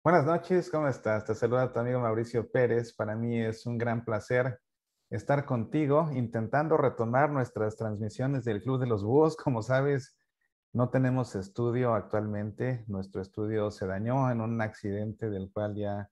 Buenas noches, ¿cómo estás? Te saluda tu amigo Mauricio Pérez. Para mí es un gran placer estar contigo intentando retomar nuestras transmisiones del Club de los Búhos. Como sabes, no tenemos estudio actualmente. Nuestro estudio se dañó en un accidente del cual ya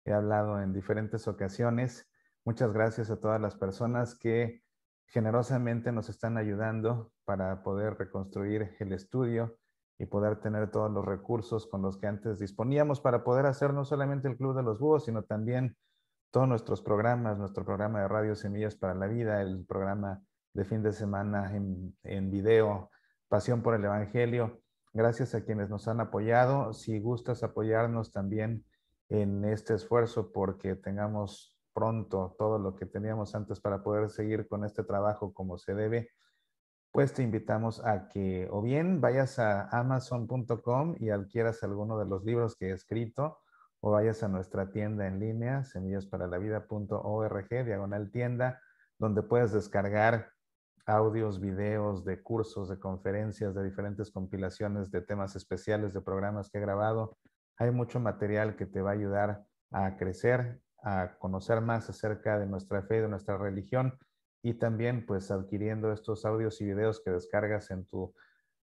he hablado en diferentes ocasiones. Muchas gracias a todas las personas que generosamente nos están ayudando para poder reconstruir el estudio y poder tener todos los recursos con los que antes disponíamos para poder hacer no solamente el Club de los Búhos, sino también todos nuestros programas, nuestro programa de Radio Semillas para la Vida, el programa de fin de semana en video, Pasión por el Evangelio. Gracias a quienes nos han apoyado. Si gustas apoyarnos también en este esfuerzo porque tengamos pronto todo lo que teníamos antes para poder seguir con este trabajo como se debe, pues te invitamos a que o bien vayas a amazon.com y adquieras alguno de los libros que he escrito, o vayas a nuestra tienda en línea, semillasparalavida.org/tienda, donde puedes descargar audios, videos de cursos, de conferencias, de diferentes compilaciones de temas especiales de programas que he grabado. Hay mucho material que te va a ayudar a crecer, a conocer más acerca de nuestra fe, de nuestra religión, y también pues adquiriendo estos audios y videos que descargas en tu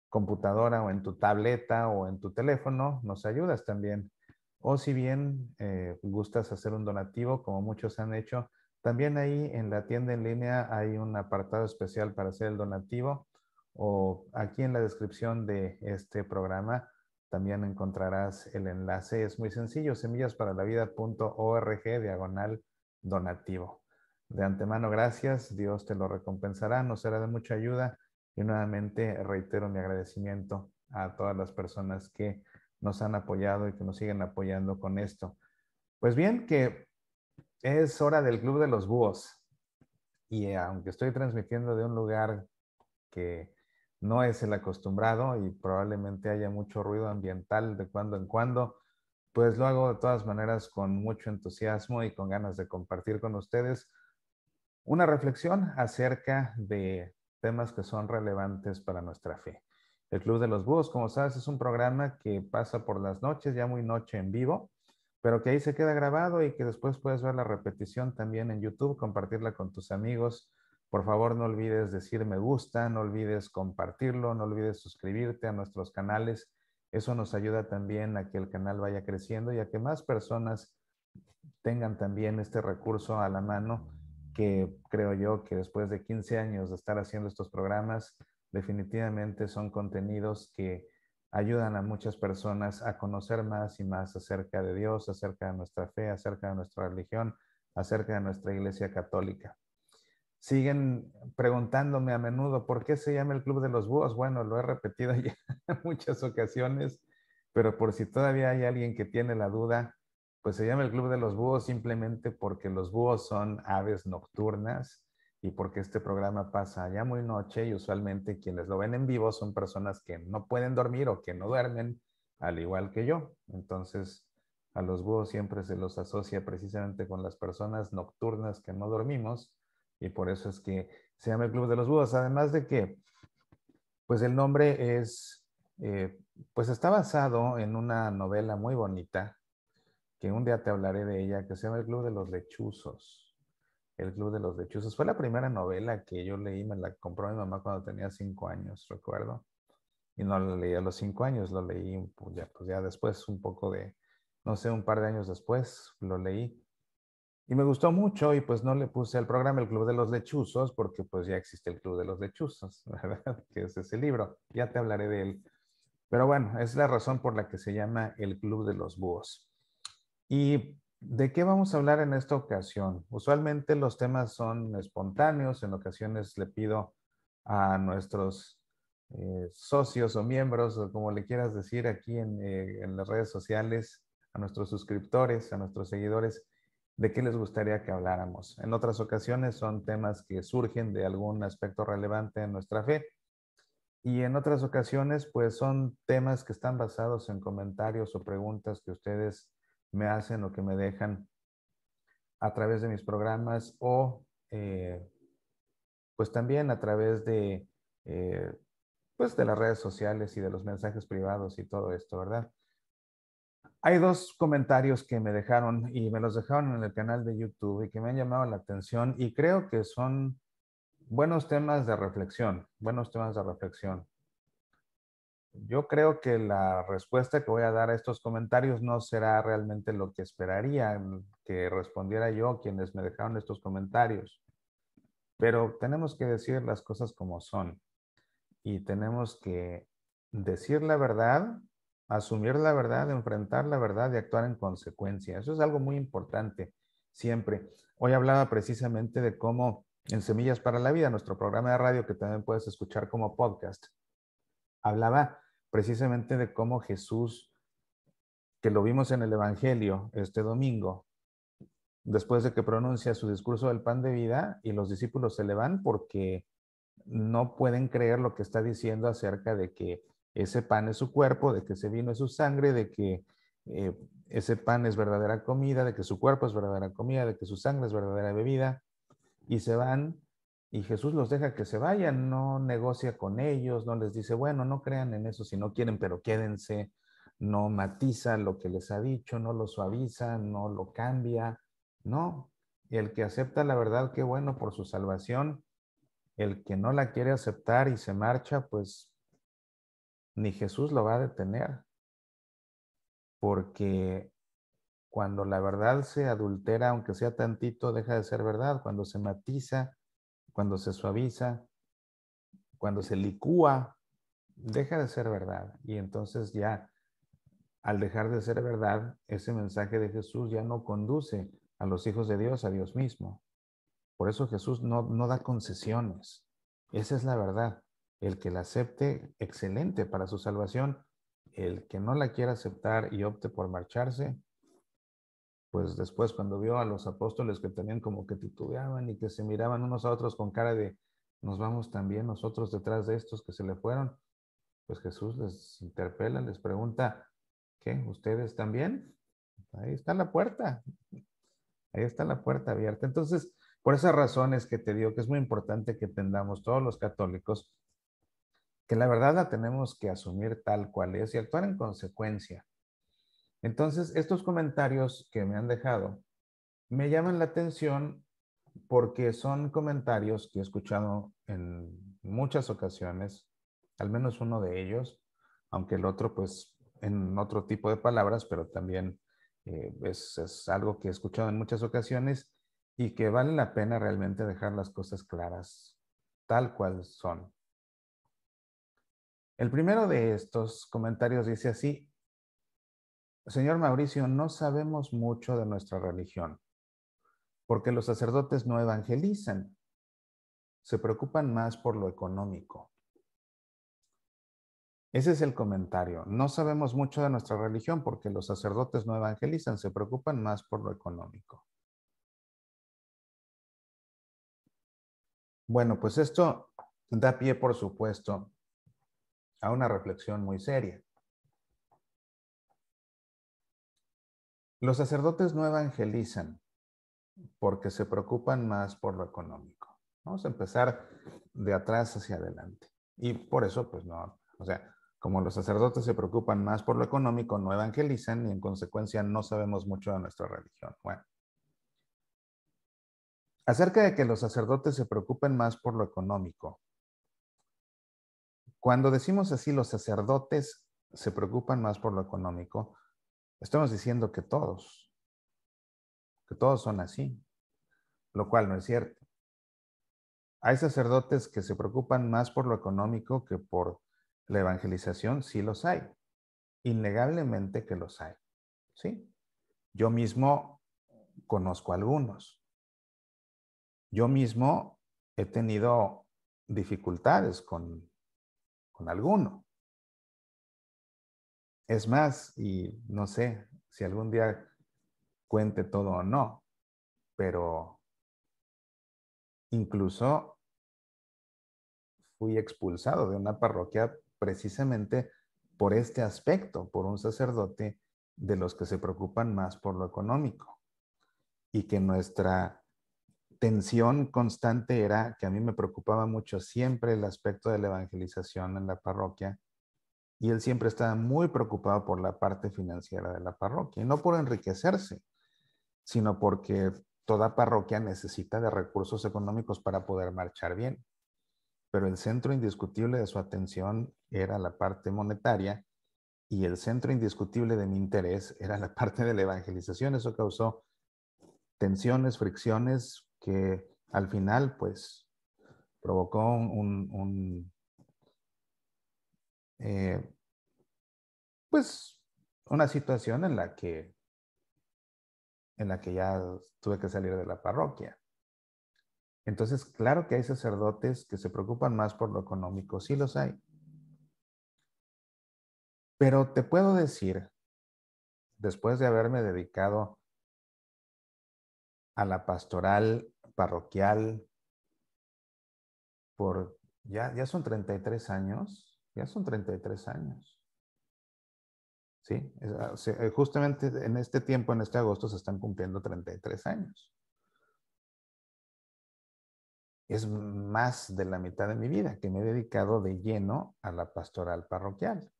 computadora o en tu tableta o en tu teléfono, nos ayudas también. O si bien gustas hacer un donativo, como muchos han hecho, también ahí en la tienda en línea hay un apartado especial para hacer el donativo, o aquí en la descripción de este programa también encontrarás el enlace. Es muy sencillo, semillasparalavida.org/donativo. De antemano, gracias. Dios te lo recompensará. Nos será de mucha ayuda. Y nuevamente reitero mi agradecimiento a todas las personas que nos han apoyado y que nos siguen apoyando con esto. Pues bien, que es hora del Club de los Búhos. Y aunque estoy transmitiendo de un lugar que no es el acostumbrado y probablemente haya mucho ruido ambiental de cuando en cuando, pues lo hago de todas maneras con mucho entusiasmo y con ganas de compartir con ustedes una reflexión acerca de temas que son relevantes para nuestra fe. El Club de los Búhos, como sabes, es un programa que pasa por las noches, ya muy noche en vivo, pero que ahí se queda grabado y que después puedes ver la repetición también en YouTube, compartirla con tus amigos. Por favor, no olvides decir me gusta, no olvides compartirlo, no olvides suscribirte a nuestros canales. Eso nos ayuda también a que el canal vaya creciendo y a que más personas tengan también este recurso a la mano, que creo yo que después de 15 años de estar haciendo estos programas, definitivamente son contenidos que ayudan a muchas personas a conocer más y más acerca de Dios, acerca de nuestra fe, acerca de nuestra religión, acerca de nuestra Iglesia Católica. Siguen preguntándome a menudo por qué se llama el Club de los Búhos. Bueno, lo he repetido ya en muchas ocasiones, pero por si todavía hay alguien que tiene la duda, pues se llama el Club de los Búhos simplemente porque los búhos son aves nocturnas y porque este programa pasa ya muy noche y usualmente quienes lo ven en vivo son personas que no pueden dormir o que no duermen, al igual que yo. Entonces, a los búhos siempre se los asocia precisamente con las personas nocturnas que no dormimos, y por eso es que se llama el Club de los Búhos. Además de que, pues el nombre es, pues está basado en una novela muy bonita, que un día te hablaré de ella, que se llama El Club de los Lechuzos. El Club de los Lechuzos. Fue la primera novela que yo leí, me la compró mi mamá cuando tenía 5 años, recuerdo. Y no la leí a los 5 años, lo leí pues ya después, un poco de, no sé, un par de años después lo leí. Y me gustó mucho y pues no le puse al programa el Club de los Lechuzos porque pues ya existe el Club de los Lechuzos, ¿verdad? Que es ese libro. Ya te hablaré de él. Pero bueno, es la razón por la que se llama el Club de los Búhos. ¿Y de qué vamos a hablar en esta ocasión? Usualmente los temas son espontáneos. En ocasiones le pido a nuestros socios o miembros, o como le quieras decir aquí en las redes sociales, a nuestros suscriptores, a nuestros seguidores, de qué les gustaría que habláramos. En otras ocasiones son temas que surgen de algún aspecto relevante en nuestra fe. Y en otras ocasiones, pues son temas que están basados en comentarios o preguntas que ustedes me hacen o que me dejan a través de mis programas, o pues también a través de, eh, pues de las redes sociales y de los mensajes privados y todo esto, ¿verdad? Hay dos comentarios que me dejaron y me los dejaron en el canal de YouTube y que me han llamado la atención y creo que son buenos temas de reflexión, buenos temas de reflexión. Yo creo que la respuesta que voy a dar a estos comentarios no será realmente lo que esperaría que respondiera yo quienes me dejaron estos comentarios, pero tenemos que decir las cosas como son y tenemos que decir la verdad, asumir la verdad, enfrentar la verdad y actuar en consecuencia. Eso es algo muy importante siempre. Hoy hablaba precisamente de cómo en Semillas para la Vida, nuestro programa de radio que también puedes escuchar como podcast, hablaba precisamente de cómo Jesús, que lo vimos en el Evangelio este domingo, después de que pronuncia su discurso del pan de vida y los discípulos se le van porque no pueden creer lo que está diciendo acerca de que ese pan es su cuerpo, de que ese vino es su sangre, de que ese pan es verdadera comida, de que su cuerpo es verdadera comida, de que su sangre es verdadera bebida, y se van y Jesús los deja que se vayan, no negocia con ellos, no les dice, bueno, no crean en eso si no quieren, pero quédense, no matiza lo que les ha dicho, no lo suaviza, no lo cambia, no. Y el que acepta la verdad, qué bueno por su salvación. El que no la quiere aceptar y se marcha, pues ni Jesús lo va a detener, porque cuando la verdad se adultera, aunque sea tantito, deja de ser verdad. Cuando se matiza, cuando se suaviza, cuando se licúa, deja de ser verdad. Y entonces ya, al dejar de ser verdad, ese mensaje de Jesús ya no conduce a los hijos de Dios, a Dios mismo. Por eso Jesús no da concesiones. Esa es la verdad. El que la acepte, excelente para su salvación. El que no la quiera aceptar y opte por marcharse, pues después cuando vio a los apóstoles que tenían como que titubeaban y que se miraban unos a otros con cara de, nos vamos también nosotros detrás de estos que se le fueron, pues Jesús les interpela, les pregunta, ¿qué? ¿Ustedes también? Ahí está la puerta. Ahí está la puerta abierta. Entonces, por esas razones que te digo que es muy importante que entendamos todos los católicos que la verdad la tenemos que asumir tal cual es y actuar en consecuencia. Entonces, estos comentarios que me han dejado me llaman la atención porque son comentarios que he escuchado en muchas ocasiones, al menos uno de ellos, aunque el otro pues en otro tipo de palabras, pero también es algo que he escuchado en muchas ocasiones y que vale la pena realmente dejar las cosas claras, tal cual son. El primero de estos comentarios dice así, señor Mauricio, no sabemos mucho de nuestra religión, porque los sacerdotes no evangelizan, se preocupan más por lo económico. Ese es el comentario. No sabemos mucho de nuestra religión porque los sacerdotes no evangelizan, se preocupan más por lo económico. Bueno, pues esto da pie, por supuesto, a una reflexión muy seria. Los sacerdotes no evangelizan porque se preocupan más por lo económico. Vamos a empezar de atrás hacia adelante. Y por eso, pues no, o sea, como los sacerdotes se preocupan más por lo económico, no evangelizan y en consecuencia no sabemos mucho de nuestra religión. Bueno, acerca de que los sacerdotes se preocupen más por lo económico. Cuando decimos así, los sacerdotes se preocupan más por lo económico, estamos diciendo que todos son así, lo cual no es cierto. Hay sacerdotes que se preocupan más por lo económico que por la evangelización, sí los hay. Innegablemente que los hay, ¿sí? Yo mismo conozco algunos. Yo mismo he tenido dificultades con alguno. Es más, y no sé si algún día cuente todo o no, pero incluso fui expulsado de una parroquia precisamente por este aspecto, por un sacerdote de los que se preocupan más por lo económico. Y que nuestra tensión constante era que a mí me preocupaba mucho siempre el aspecto de la evangelización en la parroquia Y él siempre estaba muy preocupado por la parte financiera de la parroquia, y no por enriquecerse, sino porque toda parroquia necesita de recursos económicos para poder marchar bien. Pero el centro indiscutible de su atención era la parte monetaria, y el centro indiscutible de mi interés era la parte de la evangelización. Eso causó tensiones, fricciones que al final pues provocó eh, pues una situación en la que ya tuve que salir de la parroquia. Entonces, claro que hay sacerdotes que se preocupan más por lo económico, sí los hay. Pero te puedo decir, después de haberme dedicado a la pastoral parroquial por, ya son 33 años, ya son 33 años. Sí, justamente en este tiempo, en este agosto, se están cumpliendo 33 años. Es más de la mitad de mi vida que me he dedicado de lleno a la pastoral parroquial.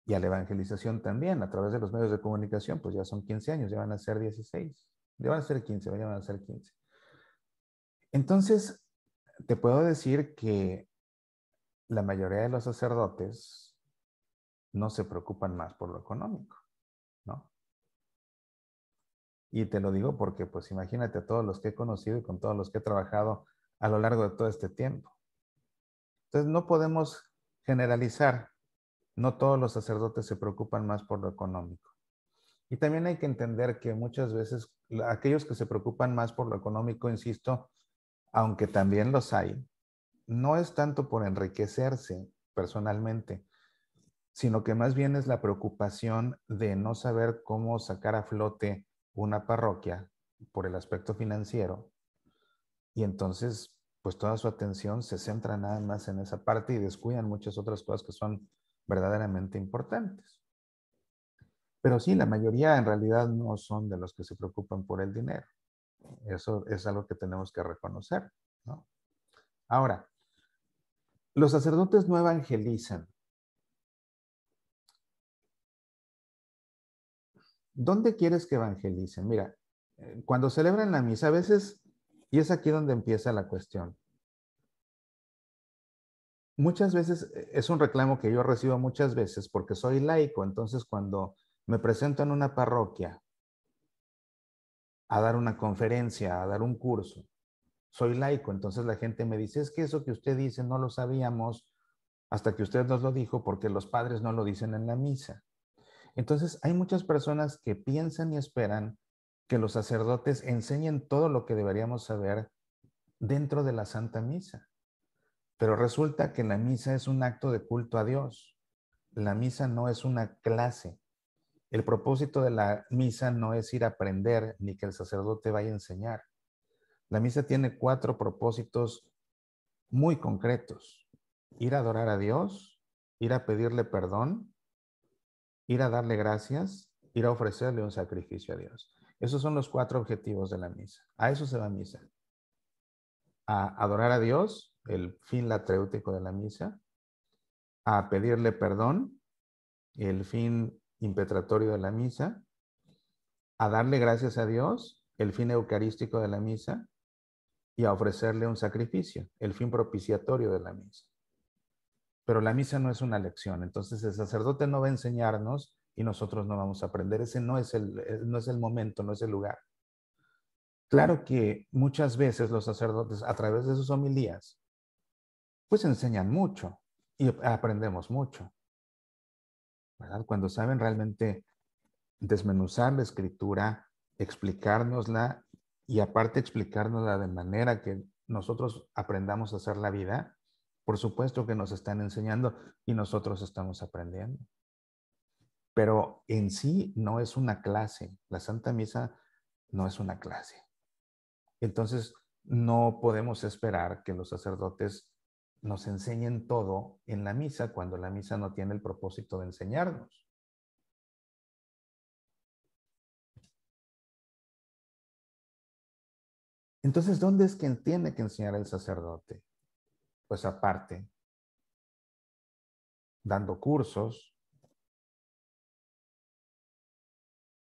Y a la evangelización también, a través de los medios de comunicación, pues ya son 15 años, ya van a ser 16, ya van a ser 15, ya van a ser 15. Entonces, te puedo decir que la mayoría de los sacerdotes no se preocupan más por lo económico, ¿no? Y te lo digo porque, pues imagínate a todos los que he conocido y con todos los que he trabajado a lo largo de todo este tiempo. Entonces, no podemos generalizar. No todos los sacerdotes se preocupan más por lo económico. Y también hay que entender que muchas veces aquellos que se preocupan más por lo económico, insisto, aunque también los hay, no es tanto por enriquecerse personalmente, sino que más bien es la preocupación de no saber cómo sacar a flote una parroquia por el aspecto financiero. Y entonces, pues toda su atención se centra nada más en esa parte y descuidan muchas otras cosas que son verdaderamente importantes. Pero sí, la mayoría en realidad no son de los que se preocupan por el dinero. Eso es algo que tenemos que reconocer, ¿no? Ahora, los sacerdotes no evangelizan. ¿Dónde quieres que evangelicen? Mira, cuando celebran la misa, a veces, y es aquí donde empieza la cuestión, muchas veces es un reclamo que yo recibo muchas veces porque soy laico, entonces cuando me presento en una parroquia a dar una conferencia, a dar un curso, soy laico, entonces la gente me dice, es que eso que usted dice no lo sabíamos hasta que usted nos lo dijo porque los padres no lo dicen en la misa. Entonces hay muchas personas que piensan y esperan que los sacerdotes enseñen todo lo que deberíamos saber dentro de la Santa Misa. Pero resulta que la misa es un acto de culto a Dios. La misa no es una clase. El propósito de la misa no es ir a aprender ni que el sacerdote vaya a enseñar. La misa tiene 4 propósitos muy concretos. Ir a adorar a Dios, ir a pedirle perdón, ir a darle gracias, ir a ofrecerle un sacrificio a Dios. Esos son los 4 objetivos de la misa. A eso se va misa. A adorar a Dios, el fin latréutico de la misa, a pedirle perdón, el fin impetratorio de la misa, a darle gracias a Dios, el fin eucarístico de la misa, y a ofrecerle un sacrificio, el fin propiciatorio de la misa. Pero la misa no es una lección, entonces el sacerdote no va a enseñarnos y nosotros no vamos a aprender. Ese no es el momento, no es el lugar. Claro que muchas veces los sacerdotes, a través de sus homilías, pues enseñan mucho y aprendemos mucho, ¿verdad? Cuando saben realmente desmenuzar la escritura, explicárnosla y aparte explicárnosla de manera que nosotros aprendamos a hacer la vida, por supuesto que nos están enseñando y nosotros estamos aprendiendo. Pero en sí no es una clase. La Santa Misa no es una clase. Entonces, no podemos esperar que los sacerdotes nos enseñen todo en la misa cuando la misa no tiene el propósito de enseñarnos. Entonces, ¿dónde es que tiene que enseñar el sacerdote? Pues aparte, dando cursos.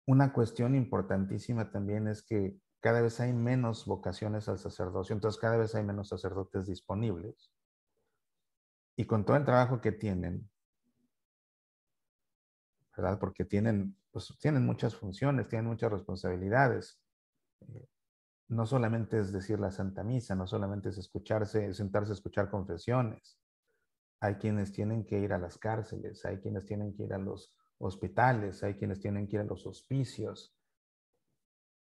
Una cuestión importantísima también es que cada vez hay menos vocaciones al sacerdocio, entonces cada vez hay menos sacerdotes disponibles. Y con todo el trabajo que tienen, ¿verdad? Porque tienen, pues, tienen muchas funciones, tienen muchas responsabilidades. No solamente es decir la Santa Misa, no solamente es sentarse a escuchar confesiones. Hay quienes tienen que ir a las cárceles, hay quienes tienen que ir a los hospitales, hay quienes tienen que ir a los hospicios,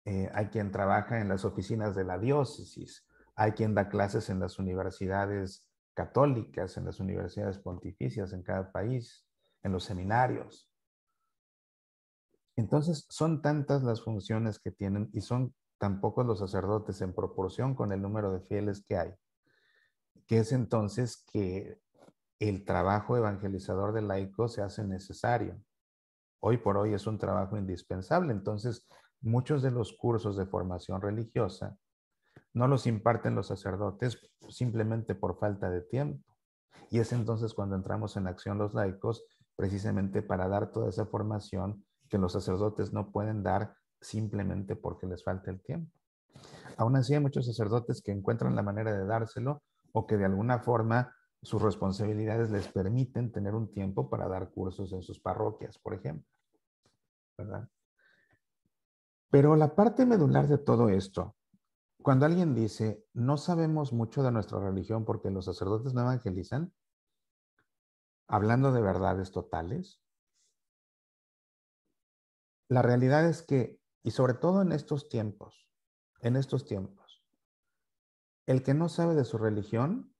hay quien trabaja en las oficinas de la diócesis, hay quien da clases en las universidades católicas, en las universidades pontificias en cada país, en los seminarios. Entonces, son tantas las funciones que tienen y son tan pocos los sacerdotes en proporción con el número de fieles que hay, que es entonces que el trabajo evangelizador del laico se hace necesario. Hoy por hoy es un trabajo indispensable. Entonces, muchos de los cursos de formación religiosa no los imparten los sacerdotes simplemente por falta de tiempo. Y es entonces cuando entramos en acción los laicos, precisamente para dar toda esa formación que los sacerdotes no pueden dar simplemente porque les falta el tiempo. Aún así hay muchos sacerdotes que encuentran la manera de dárselo o que de alguna forma sus responsabilidades les permiten tener un tiempo para dar cursos en sus parroquias, por ejemplo, ¿verdad? Pero la parte medular de todo esto, cuando alguien dice, no sabemos mucho de nuestra religión porque los sacerdotes no evangelizan, hablando de verdades totales, la realidad es que, y sobre todo en estos tiempos, el que no sabe de su religión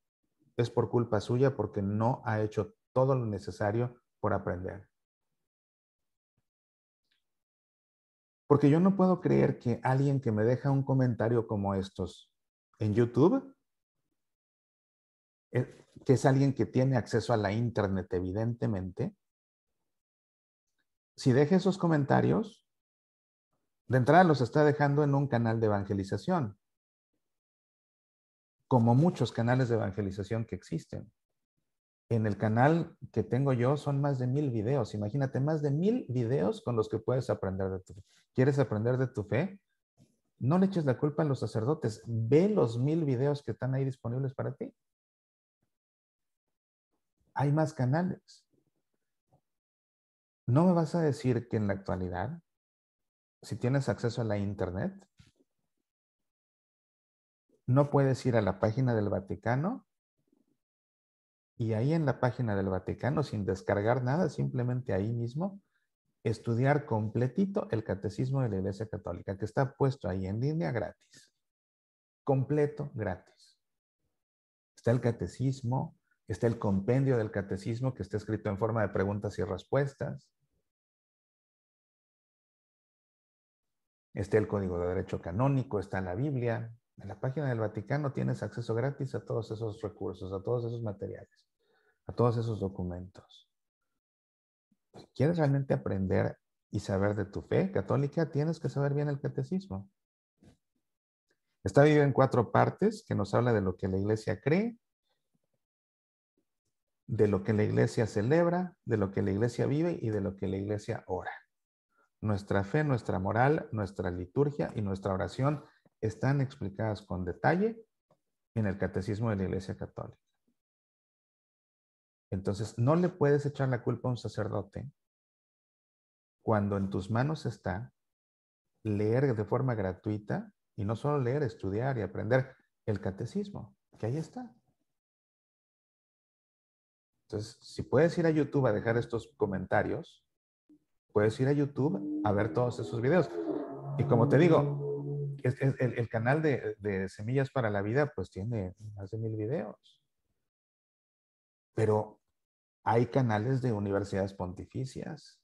es por culpa suya porque no ha hecho todo lo necesario por aprender. Porque yo no puedo creer que alguien que me deja un comentario como estos en YouTube, que es alguien que tiene acceso a la internet evidentemente, si deja esos comentarios, de entrada los está dejando en un canal de evangelización, como muchos canales de evangelización que existen. En el canal que tengo yo son más de 1000 videos. Imagínate, más de 1000 videos con los que puedes aprender de tu fe. ¿Quieres aprender de tu fe? No le eches la culpa a los sacerdotes. Ve los 1000 videos que están ahí disponibles para ti. Hay más canales. No me vas a decir que en la actualidad, si tienes acceso a la internet, no puedes ir a la página del Vaticano y ahí en la página del Vaticano, sin descargar nada, simplemente ahí mismo, estudiar completito el catecismo de la Iglesia Católica, que está puesto ahí en línea gratis. Completo, gratis. Está el catecismo, está el compendio del catecismo que está escrito en forma de preguntas y respuestas. Está el Código de Derecho Canónico, está la Biblia. En la página del Vaticano tienes acceso gratis a todos esos recursos, a todos esos materiales, a todos esos documentos. Si quieres realmente aprender y saber de tu fe católica, tienes que saber bien el catecismo. Está dividido en 4 partes que nos habla de lo que la iglesia cree, de lo que la iglesia celebra, de lo que la iglesia vive y de lo que la iglesia ora. Nuestra fe, nuestra moral, nuestra liturgia y nuestra oración están explicadas con detalle en el catecismo de la Iglesia Católica. Entonces, no le puedes echar la culpa a un sacerdote cuando en tus manos está leer de forma gratuita y no solo leer, estudiar y aprender el catecismo, que ahí está. Entonces, si puedes ir a YouTube a dejar estos comentarios, puedes ir a YouTube a ver todos esos videos. Y como te digo, el canal de Semillas para la Vida pues tiene más de 1000 videos. Pero hay canales de universidades pontificias.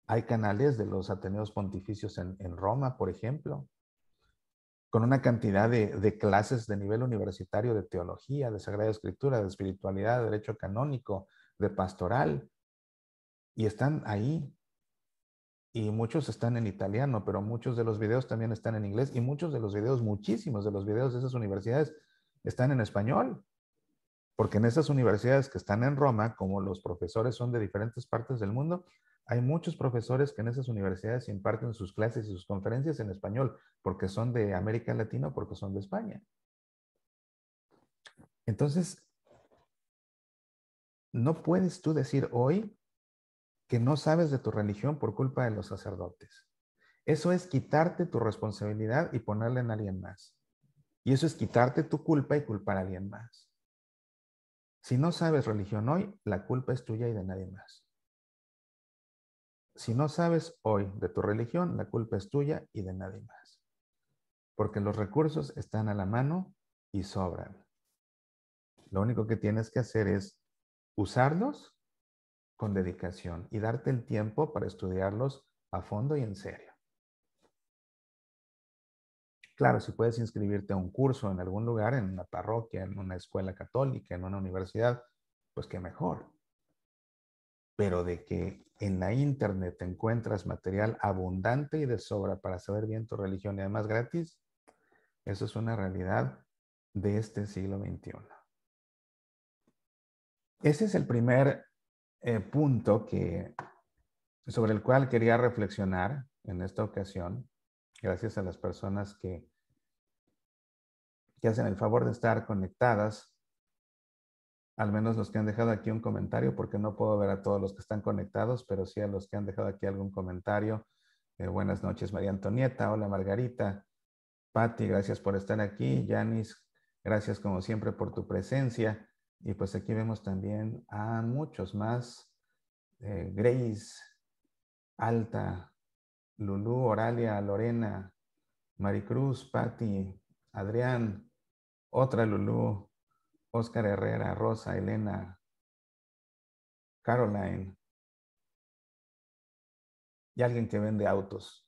Hay canales de los Ateneos Pontificios en Roma, por ejemplo, con una cantidad de clases de nivel universitario de teología, de Sagrada Escritura, de espiritualidad, de derecho canónico, de pastoral. Y están ahí. Y muchos están en italiano, pero muchos de los videos también están en inglés. Y muchos de los videos, muchísimos de los videos de esas universidades están en español. Porque en esas universidades que están en Roma, como los profesores son de diferentes partes del mundo, hay muchos profesores que en esas universidades imparten sus clases y sus conferencias en español, porque son de América Latina o porque son de España. Entonces, no puedes tú decir hoy que no sabes de tu religión por culpa de los sacerdotes. Eso es quitarte tu responsabilidad y ponerla en alguien más. Y eso es quitarte tu culpa y culpar a alguien más. Si no sabes religión hoy, la culpa es tuya y de nadie más. Si no sabes hoy de tu religión, la culpa es tuya y de nadie más. Porque los recursos están a la mano y sobran. Lo único que tienes que hacer es usarlos con dedicación y darte el tiempo para estudiarlos a fondo y en serio. Claro, si puedes inscribirte a un curso en algún lugar, en una parroquia, en una escuela católica, en una universidad, pues qué mejor. Pero de que en la internet te encuentras material abundante y de sobra para saber bien tu religión y además gratis, eso es una realidad de este siglo XXI. Ese es el primer punto sobre el cual quería reflexionar en esta ocasión, gracias a las personas que hacen el favor de estar conectadas, al menos los que han dejado aquí un comentario, porque no puedo ver a todos los que están conectados, pero sí a los que han dejado aquí algún comentario. Buenas noches, María Antonieta. Hola, Margarita. Patti, gracias por estar aquí. Yanis, gracias como siempre por tu presencia. Y pues aquí vemos también a muchos más. Grace, Alta, Lulú, Oralia, Lorena, Maricruz, Patti, Adrián, otra Lulú, Oscar Herrera, Rosa, Elena, Caroline y alguien que vende autos.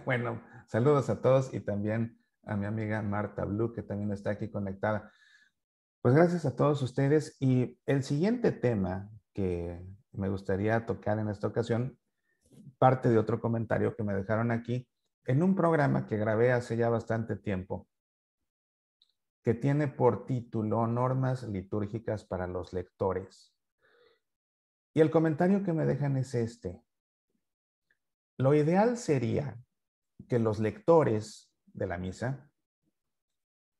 Bueno, saludos a todos y también a mi amiga Marta Blue, que también está aquí conectada. Pues gracias a todos ustedes. Y el siguiente tema que me gustaría tocar en esta ocasión, parte de otro comentario que me dejaron aquí, en un programa que grabé hace ya bastante tiempo, que tiene por título Normas litúrgicas para los lectores. Y el comentario que me dejan es este. Lo ideal sería que los lectores de la misa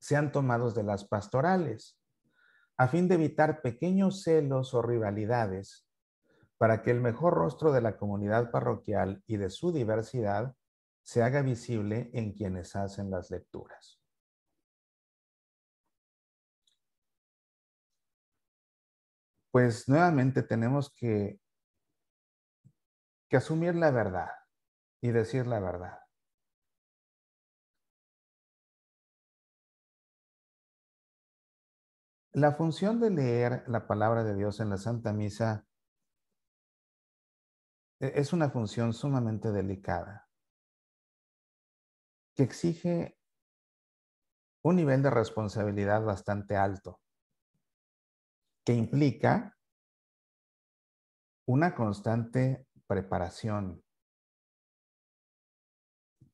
sean tomados de las pastorales, a fin de evitar pequeños celos o rivalidades, para que el mejor rostro de la comunidad parroquial y de su diversidad se haga visible en quienes hacen las lecturas. Pues nuevamente tenemos que asumir la verdad y decir la verdad. La función de leer la palabra de Dios en la Santa Misa es una función sumamente delicada, que exige un nivel de responsabilidad bastante alto, que implica una constante preparación,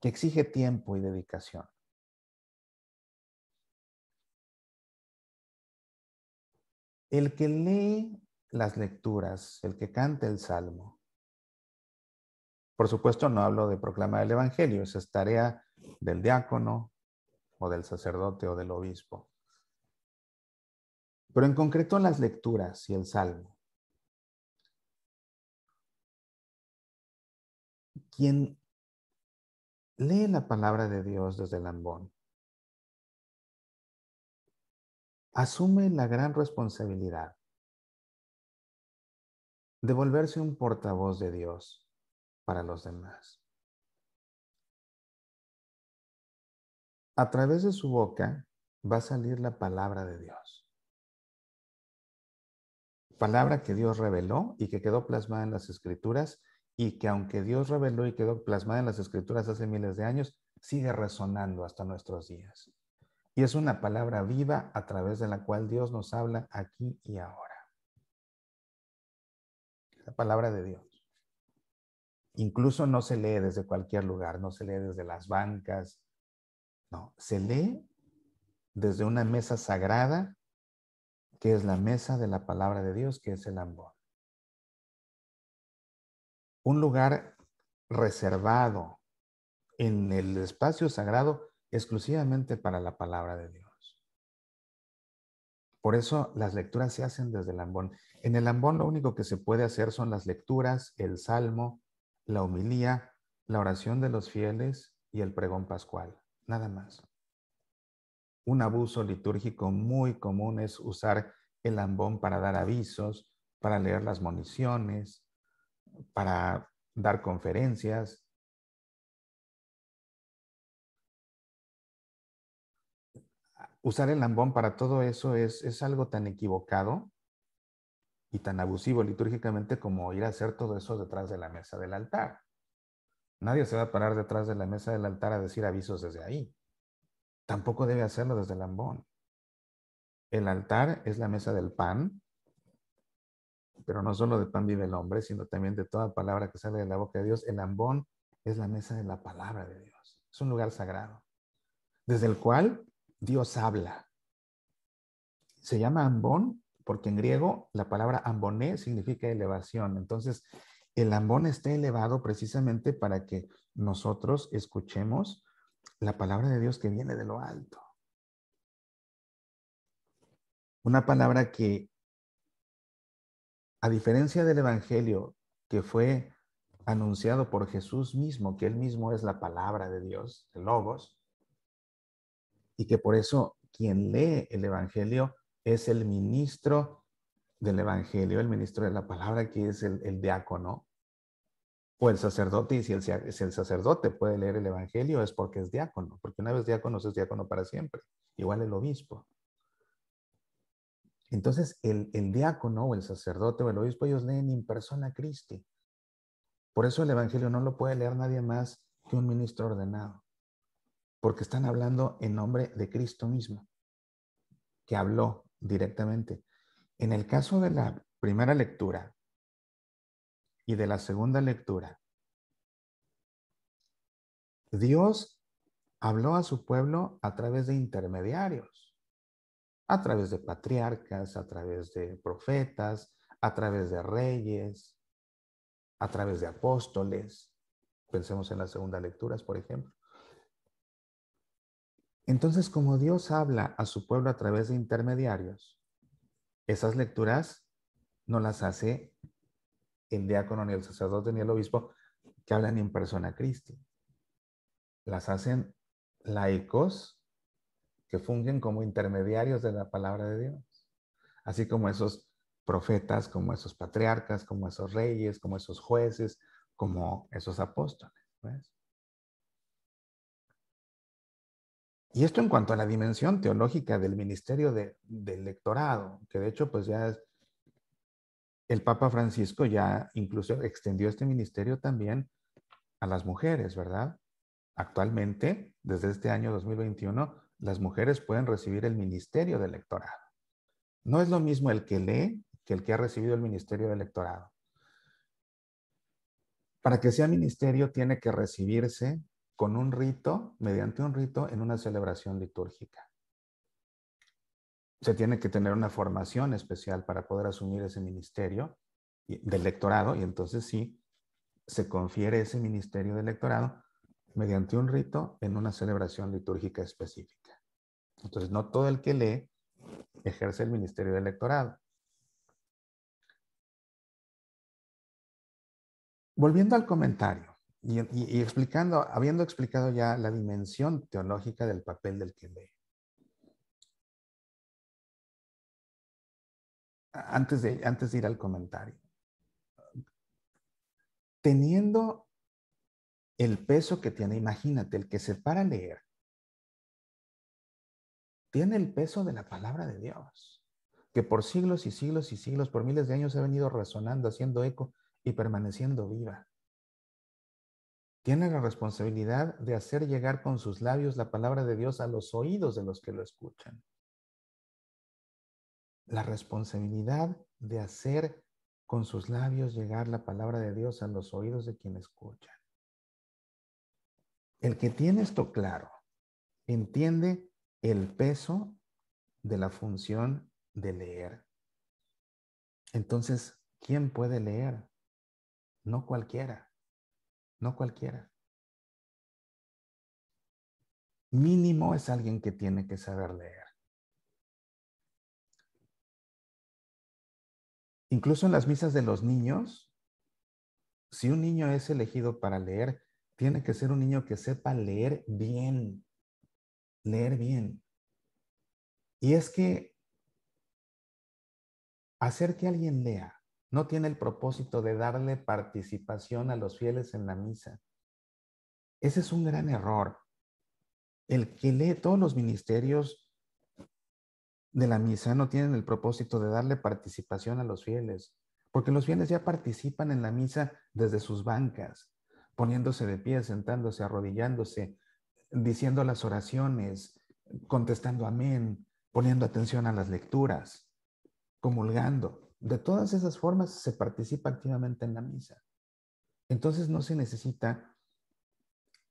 que exige tiempo y dedicación. El que lee las lecturas, el que canta el salmo, por supuesto no hablo de proclamar el evangelio, esa es tarea del diácono o del sacerdote o del obispo. Pero en concreto las lecturas y el salmo. Quien lee la palabra de Dios desde el ambón asume la gran responsabilidad de volverse un portavoz de Dios para los demás. A través de su boca va a salir la palabra de Dios. Palabra que Dios reveló y que quedó plasmada en las Escrituras, y que aunque Dios reveló y quedó plasmada en las Escrituras hace miles de años, sigue resonando hasta nuestros días. Y es una palabra viva a través de la cual Dios nos habla aquí y ahora. La palabra de Dios. Incluso no se lee desde cualquier lugar, no se lee desde las bancas, no, se lee desde una mesa sagrada que es la mesa de la palabra de Dios, que es el ambón. Un lugar reservado en el espacio sagrado exclusivamente para la palabra de Dios. Por eso las lecturas se hacen desde el ambón. En el ambón lo único que se puede hacer son las lecturas, el salmo, la homilía, la oración de los fieles y el pregón pascual. Nada más. Un abuso litúrgico muy común es usar el ambón para dar avisos, para leer las moniciones, para dar conferencias. Usar el ambón para todo eso es algo tan equivocado y tan abusivo litúrgicamente como ir a hacer todo eso detrás de la mesa del altar. Nadie se va a parar detrás de la mesa del altar a decir avisos desde ahí. Tampoco debe hacerlo desde el ambón. El altar es la mesa del pan, pero no solo de pan vive el hombre, sino también de toda palabra que sale de la boca de Dios. El ambón es la mesa de la palabra de Dios. Es un lugar sagrado, desde el cual Dios habla. Se llama ambón porque en griego la palabra amboné significa elevación. Entonces, el ambón está elevado precisamente para que nosotros escuchemos la palabra de Dios que viene de lo alto. Una palabra que, a diferencia del Evangelio que fue anunciado por Jesús mismo, que él mismo es la palabra de Dios, el Logos, y que por eso quien lee el Evangelio es el ministro del Evangelio, el ministro de la palabra, que es el diácono o el sacerdote. Y si el sacerdote puede leer el Evangelio es porque es diácono, porque una vez diácono es diácono para siempre, igual el obispo. Entonces el diácono o el sacerdote o el obispo, ellos leen in persona Christi. Por eso el Evangelio no lo puede leer nadie más que un ministro ordenado, porque están hablando en nombre de Cristo mismo, que habló directamente. En el caso de la primera lectura y de la segunda lectura, Dios habló a su pueblo a través de intermediarios, a través de patriarcas, a través de profetas, a través de reyes, a través de apóstoles. Pensemos en las segundas lecturas, por ejemplo. Entonces, como Dios habla a su pueblo a través de intermediarios, esas lecturas no las hace el diácono, ni el sacerdote, ni el obispo, que hablan en persona Christi. Las hacen laicos que fungen como intermediarios de la palabra de Dios. Así como esos profetas, como esos patriarcas, como esos reyes, como esos jueces, como esos apóstoles. ¿Ves? Y esto en cuanto a la dimensión teológica del ministerio del lectorado, que de hecho pues ya el Papa Francisco ya incluso extendió este ministerio también a las mujeres, ¿verdad? Actualmente, desde este año 2021, las mujeres pueden recibir el ministerio del lectorado. No es lo mismo el que lee que el que ha recibido el ministerio del lectorado. Para que sea ministerio tiene que recibirse con un rito, mediante un rito en una celebración litúrgica. Se tiene que tener una formación especial para poder asumir ese ministerio del lectorado y entonces sí, se confiere ese ministerio del lectorado mediante un rito en una celebración litúrgica específica. Entonces, no todo el que lee ejerce el ministerio del lectorado. Volviendo al comentario y explicando, habiendo explicado ya la dimensión teológica del papel del que lee. Antes de ir al comentario. Teniendo el peso que tiene, imagínate, el que se para a leer, tiene el peso de la palabra de Dios, que por siglos y siglos y siglos, por miles de años ha venido resonando, haciendo eco y permaneciendo viva. Tiene la responsabilidad de hacer llegar con sus labios la palabra de Dios a los oídos de los que lo escuchan. La responsabilidad de hacer con sus labios llegar la palabra de Dios a los oídos de quien escucha. El que tiene esto claro, entiende el peso de la función de leer. Entonces, ¿quién puede leer? No cualquiera, no cualquiera. Mínimo es alguien que tiene que saber leer. Incluso en las misas de los niños, si un niño es elegido para leer, tiene que ser un niño que sepa leer bien, leer bien. Y es que hacer que alguien lea no tiene el propósito de darle participación a los fieles en la misa. Ese es un gran error. El que lee todos los ministerios de la misa no tienen el propósito de darle participación a los fieles, porque los fieles ya participan en la misa desde sus bancas, poniéndose de pie, sentándose, arrodillándose, diciendo las oraciones, contestando amén, poniendo atención a las lecturas, comulgando. De todas esas formas se participa activamente en la misa. Entonces no se necesita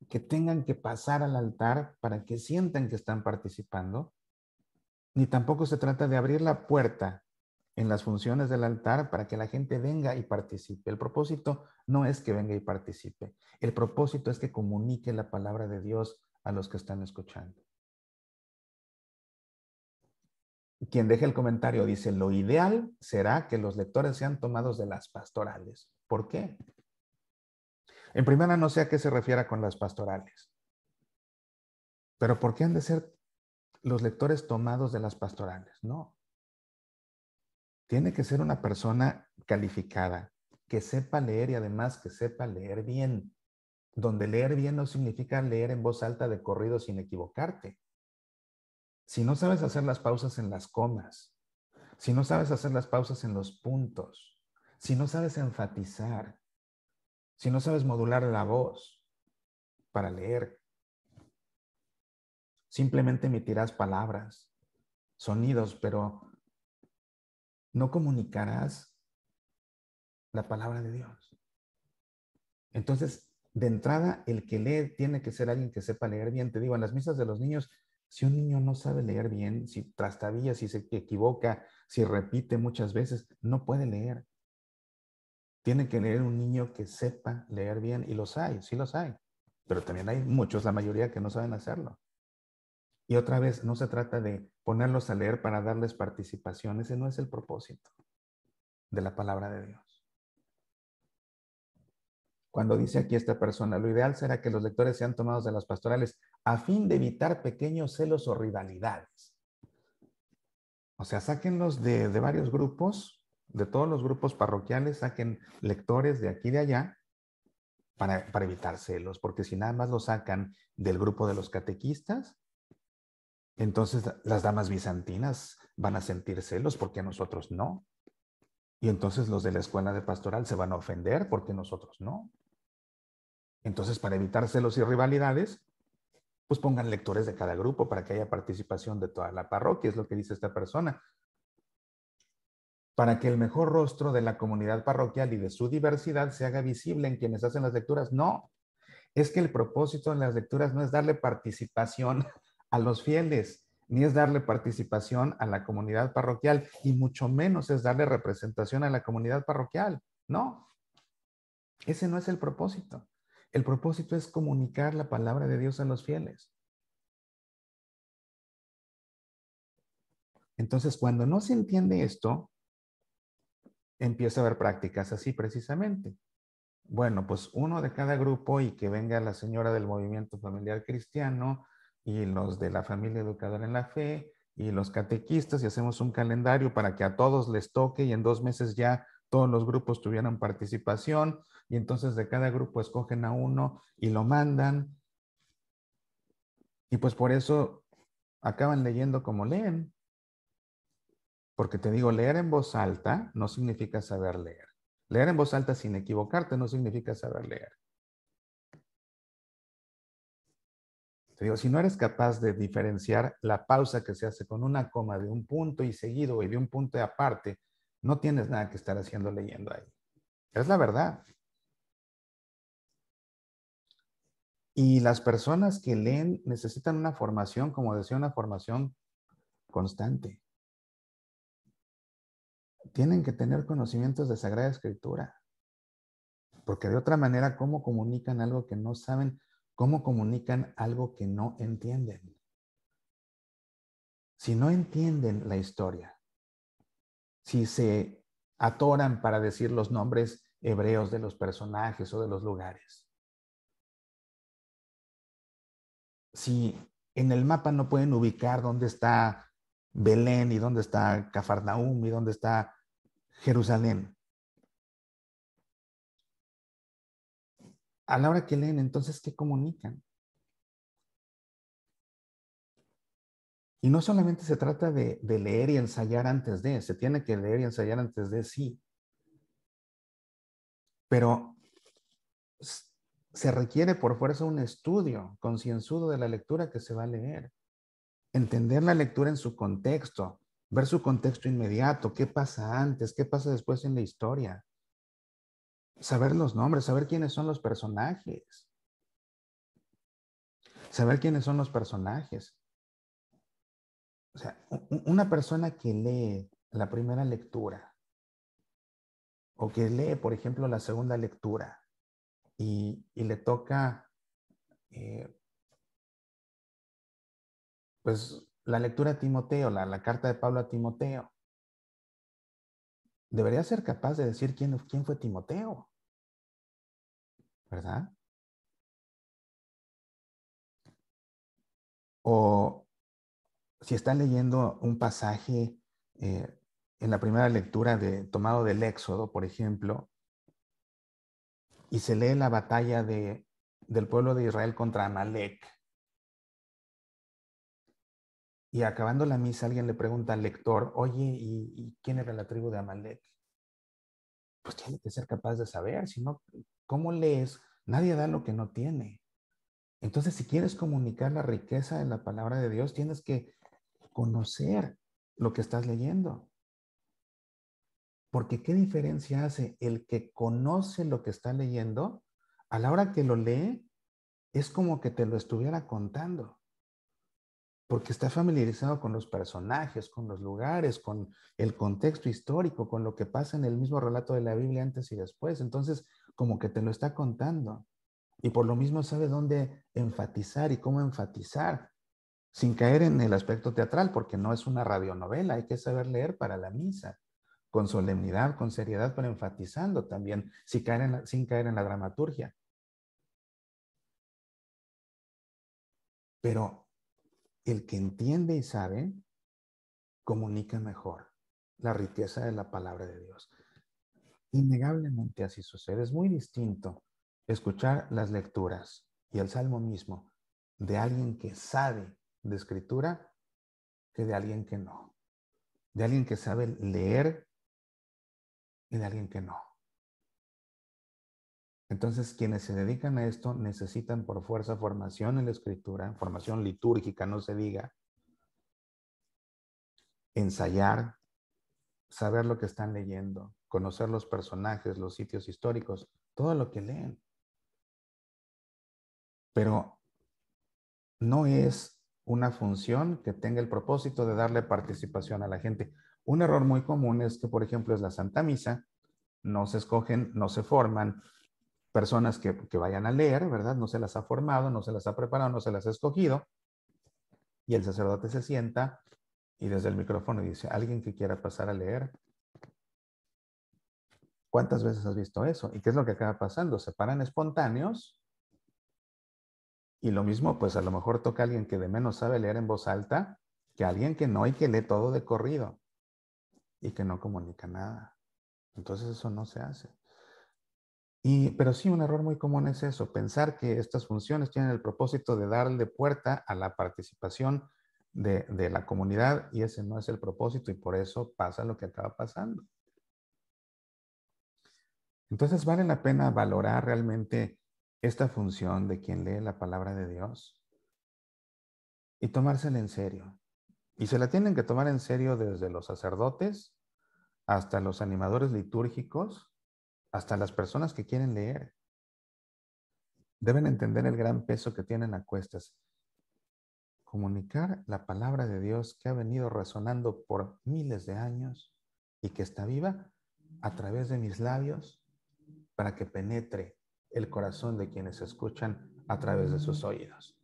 que tengan que pasar al altar para que sientan que están participando, ni tampoco se trata de abrir la puerta en las funciones del altar para que la gente venga y participe. El propósito no es que venga y participe. El propósito es que comunique la palabra de Dios a los que están escuchando. Quien deje el comentario dice, lo ideal será que los lectores sean tomados de las pastorales. ¿Por qué? En primera, no sé a qué se refiera con las pastorales. Pero ¿por qué han de ser los lectores tomados de las pastorales? No. Tiene que ser una persona calificada, que sepa leer y además que sepa leer bien. Donde leer bien no significa leer en voz alta de corrido sin equivocarte. Si no sabes hacer las pausas en las comas, si no sabes hacer las pausas en los puntos, si no sabes enfatizar, si no sabes modular la voz para leer, simplemente emitirás palabras, sonidos, pero no comunicarás la palabra de Dios. Entonces, de entrada, el que lee tiene que ser alguien que sepa leer bien. Te digo, en las misas de los niños, si un niño no sabe leer bien, si trastabilla, si se equivoca, si repite muchas veces, no puede leer. Tiene que leer un niño que sepa leer bien, y los hay, sí los hay. Pero también hay muchos, la mayoría, que no saben hacerlo. Y otra vez, no se trata de ponerlos a leer para darles participación. Ese no es el propósito de la palabra de Dios. Cuando dice aquí esta persona, lo ideal será que los lectores sean tomados de las pastorales a fin de evitar pequeños celos o rivalidades. O sea, sáquenlos de varios grupos, de todos los grupos parroquiales, saquen lectores de aquí y de allá para evitar celos, porque si nada más lo sacan del grupo de los catequistas, entonces las damas bizantinas van a sentir celos porque nosotros no. Y entonces los de la escuela de pastoral se van a ofender porque nosotros no. Entonces, para evitar celos y rivalidades, pues pongan lectores de cada grupo para que haya participación de toda la parroquia, es lo que dice esta persona. Para que el mejor rostro de la comunidad parroquial y de su diversidad se haga visible en quienes hacen las lecturas. No, es que el propósito de las lecturas no es darle participación a los fieles, ni es darle participación a la comunidad parroquial, y mucho menos es darle representación a la comunidad parroquial. No, ese no es el propósito. El propósito es comunicar la palabra de Dios a los fieles. Entonces, cuando no se entiende esto, empieza a haber prácticas así precisamente. Bueno, pues uno de cada grupo y que venga la señora del movimiento familiar cristiano y los de la familia educadora en la fe y los catequistas, y hacemos un calendario para que a todos les toque y en 2 meses ya todos los grupos tuvieran participación, y entonces de cada grupo escogen a uno y lo mandan, y pues por eso acaban leyendo como leen. Porque te digo, leer en voz alta no significa saber leer. Leer en voz alta sin equivocarte no significa saber leer. Te digo, si no eres capaz de diferenciar la pausa que se hace con una coma de un punto y seguido y de un punto aparte, no tienes nada que estar haciendo leyendo ahí. Es la verdad. Y las personas que leen necesitan una formación, como decía, una formación constante. tienen que tener conocimientos de Sagrada Escritura, porque de otra manera, ¿cómo comunican algo que no saben? ¿Cómo comunican algo que no entienden? Si no entienden la historia, si se atoran para decir los nombres hebreos de los personajes o de los lugares, si en el mapa no pueden ubicar dónde está Belén y dónde está Cafarnaúm y dónde está Jerusalén, a la hora que leen, entonces, ¿qué comunican? Y no solamente se trata de leer y ensayar antes de, se tiene que leer y ensayar antes de, sí, pero se requiere por fuerza un estudio concienzudo de la lectura que se va a leer. Entender la lectura en su contexto, ver su contexto inmediato, qué pasa antes, qué pasa después en la historia, saber los nombres, saber quiénes son los personajes, saber quiénes son los personajes. O sea, una persona que lee la primera lectura o que lee, por ejemplo, la segunda lectura y le toca, eh, pues, la lectura a Timoteo, la carta de Pablo a Timoteo, debería ser capaz de decir quién fue Timoteo, ¿verdad? O si está leyendo un pasaje en la primera lectura tomado del Éxodo, por ejemplo, y se lee la batalla del pueblo de Israel contra Amalek, y acabando la misa alguien le pregunta al lector, oye, ¿y quién era la tribu de Amalek? Pues tiene que ser capaz de saber, si no, ¿cómo lees? Nadie da lo que no tiene. Entonces, si quieres comunicar la riqueza de la palabra de Dios, tienes que conocer lo que estás leyendo. Porque ¿qué diferencia hace el que conoce lo que está leyendo? A la hora que lo lee, es como que te lo estuviera contando. Porque está familiarizado con los personajes, con los lugares, con el contexto histórico, con lo que pasa en el mismo relato de la Biblia antes y después. Entonces, como que te lo está contando. Y por lo mismo sabe dónde enfatizar y cómo enfatizar, sin caer en el aspecto teatral, porque no es una radionovela, hay que saber leer para la misa, con solemnidad, con seriedad, pero enfatizando también, sin caer en la dramaturgia. Pero el que entiende y sabe, comunica mejor la riqueza de la palabra de Dios. Innegablemente así sucede. Es muy distinto escuchar las lecturas y el salmo mismo de alguien que sabe de escritura que de alguien que no. De alguien que sabe leer y de alguien que no. Entonces, quienes se dedican a esto necesitan por fuerza formación en la escritura, formación litúrgica, no se diga, ensayar, saber lo que están leyendo, conocer los personajes, los sitios históricos, todo lo que leen. Pero no es una función que tenga el propósito de darle participación a la gente. Un error muy común es que, por ejemplo, es la Santa Misa, no se escogen, no se forman personas que vayan a leer, ¿verdad? No se las ha formado, no se las ha preparado, no se las ha escogido, y el sacerdote se sienta y desde el micrófono dice, ¿alguien que quiera pasar a leer? ¿Cuántas veces has visto eso? ¿Y qué es lo que acaba pasando? Se paran espontáneos y lo mismo, pues a lo mejor toca a alguien que de menos sabe leer en voz alta que alguien que no y que lee todo de corrido y que no comunica nada. Entonces eso no se hace. Pero sí, un error muy común es eso, pensar que estas funciones tienen el propósito de darle puerta a la participación de la comunidad y ese no es el propósito y por eso pasa lo que acaba pasando. Entonces vale la pena valorar realmente esta función de quien lee la palabra de Dios y tomársela en serio. Y se la tienen que tomar en serio desde los sacerdotes hasta los animadores litúrgicos, hasta las personas que quieren leer. Deben entender el gran peso que tienen a cuestas. Comunicar la palabra de Dios que ha venido resonando por miles de años y que está viva a través de mis labios para que penetre el corazón de quienes escuchan a través de sus oídos.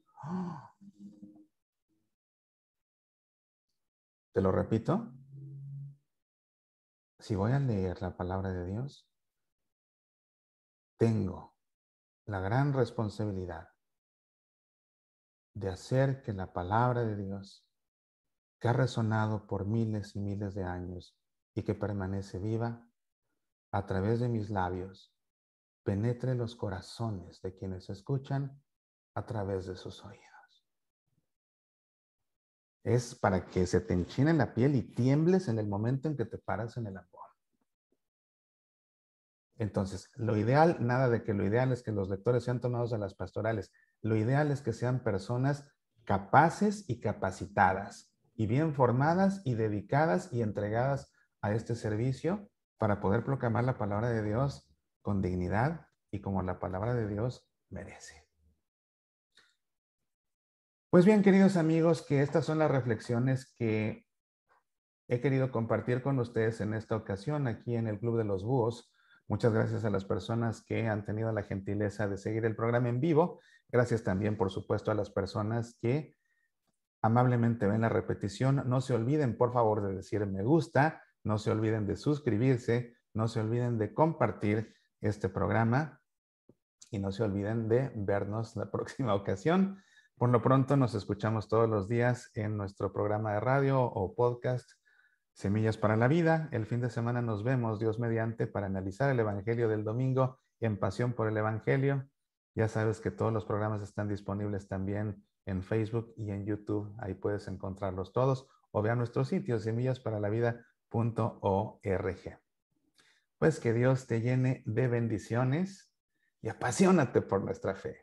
Te lo repito. Si voy a leer la palabra de Dios, tengo la gran responsabilidad de hacer que la palabra de Dios, que ha resonado por miles y miles de años y que permanece viva, a través de mis labios, penetre los corazones de quienes escuchan a través de sus oídos. Es para que se te enchine la piel y tiembles en el momento en que te paras en el amor. Entonces, lo ideal, nada de que lo ideal es que los lectores sean tomados a las pastorales. Lo ideal es que sean personas capaces y capacitadas y bien formadas y dedicadas y entregadas a este servicio para poder proclamar la palabra de Dios con dignidad y como la palabra de Dios merece. Pues bien, queridos amigos, que estas son las reflexiones que he querido compartir con ustedes en esta ocasión aquí en el Club de los Búhos. Muchas gracias a las personas que han tenido la gentileza de seguir el programa en vivo. Gracias también, por supuesto, a las personas que amablemente ven la repetición. No se olviden, por favor, de decir me gusta. No se olviden de suscribirse. No se olviden de compartir este programa. Y no se olviden de vernos la próxima ocasión. Por lo pronto, nos escuchamos todos los días en nuestro programa de radio o podcast Semillas para la Vida. El fin de semana nos vemos, Dios mediante, para analizar el Evangelio del domingo en Pasión por el Evangelio. Ya sabes que todos los programas están disponibles también en Facebook y en YouTube. Ahí puedes encontrarlos todos o ve a nuestro sitio semillasparalavida.org. Pues que Dios te llene de bendiciones y apasionate por nuestra fe.